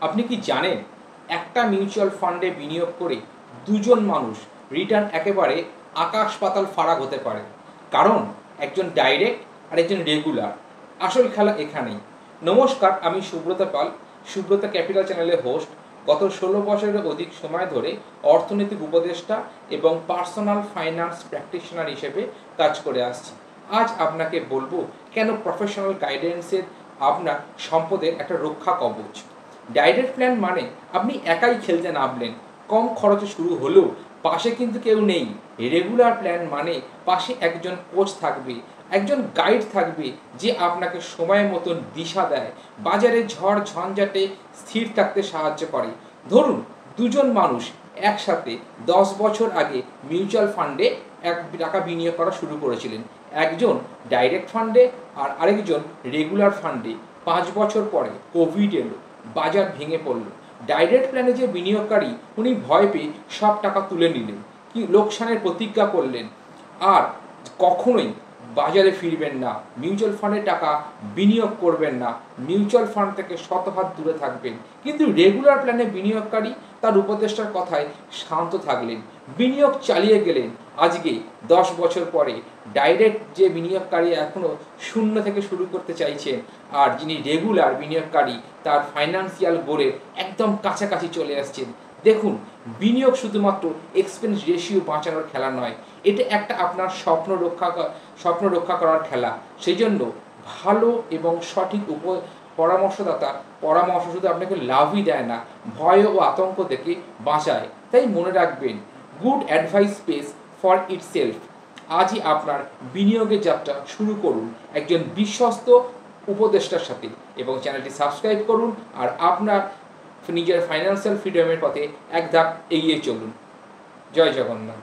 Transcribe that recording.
আপনি কি জানেন একটা মিউচুয়াল ফান্ডে বিনিয়োগ করে দুজন মানুষ রিটার্ন একেবারে আকাশ পাতাল ফারাক হতে পারে। কারণ একজন ডাইরেক্ট আর একজন রেগুলার। আসল খেলা এখানেই। নমস্কার, আমি সুব্রত পাল, সুব্রত ক্যাপিটাল চ্যানেলের হোস্ট। গত 16 বছরের অধিক সময় ধরে অর্থনৈতিক উপদেষ্টা এবং পার্সোনাল ফাইন্যান্স প্র্যাকটিশনার হিসেবে কাজ করে আসছি। আজ আপনাকে বলবো কেন প্রফেশনাল গাইডেন্সের আপনার সম্পদের একটা রক্ষা কবচ। ডাইরেক্ট প্ল্যান মানে আপনি একাই খেলতে নামলেন, কম খরচে শুরু হলেও পাশে কিন্তু কেউ নেই। রেগুলার প্ল্যান মানে পাশে একজন কোচ থাকবে, একজন গাইড থাকবে যে আপনাকে সময় মতন দিশা দেয়, বাজারে ঝড় ঝঞ্ঝাটে স্থির থাকতে সাহায্য করে। ধরুন দুজন মানুষ একসাথে 10 বছর আগে মিউচুয়াল ফান্ডে টাকা বিনিয়োগ করা শুরু করেছিলেন। একজন ডাইরেক্ট ফান্ডে আর আরেকজন রেগুলার ফান্ডে। 5 বছর পরে কোভিড এলো, বাজার ভেঙে পড়ল। ডাইরেক্ট প্ল্যানে যে বিনিয়োগকারী উনি ভয় পেয়ে সব টাকা তুলে নিলেন, কি লোকসানের প্রতিজ্ঞা করলেন আর কখনোই বাজারে ফিরবেন না, মিউচুয়াল ফান্ডে টাকা বিনিয়োগ করবেন না, মিউচুয়াল ফান্ড থেকে শতহাত দূরে থাকবেন। কিন্তু রেগুলার প্ল্যানে বিনিয়োগকারী তার উপদেষ্টার কথায় শান্ত থাকলেন, বিনিয়োগ চালিয়ে গেলেন। আজকে 10 বছর পরে ডাইরেক্ট যে বিনিয়োগকারী এখনও শূন্য থেকে শুরু করতে চাইছেন, আর যিনি রেগুলার বিনিয়োগকারী তার ফাইন্যান্সিয়াল গোলের একদম কাছাকাছি চলে আসছেন। দেখুন, বিনিয়োগ শুধুমাত্র এক্সপেন্স রেশিও বাঁচানোর খেলা নয়, এটা একটা আপনার স্বপ্ন রক্ষা করার খেলা। সেই জন্য ভালো এবং সঠিক পরামর্শ শুধু আপনাকে লাভই দেয় না, ভয় ও আতঙ্ক থেকে বাঁচায়। তাই মনে রাখবেন, good advice pace for itself. আজই আপনার বিনিয়োগের যাত্রা শুরু করুন একজন বিশ্বস্ত উপদেষ্টার সাথে, এবং চ্যানেলটি সাবস্ক্রাইব করুন আর আপনার নিজের ফাইন্যান্সিয়াল ফ্রিডমের পথে এক ধাপ এগিয়ে চলুন। জয় জগন্নাথ।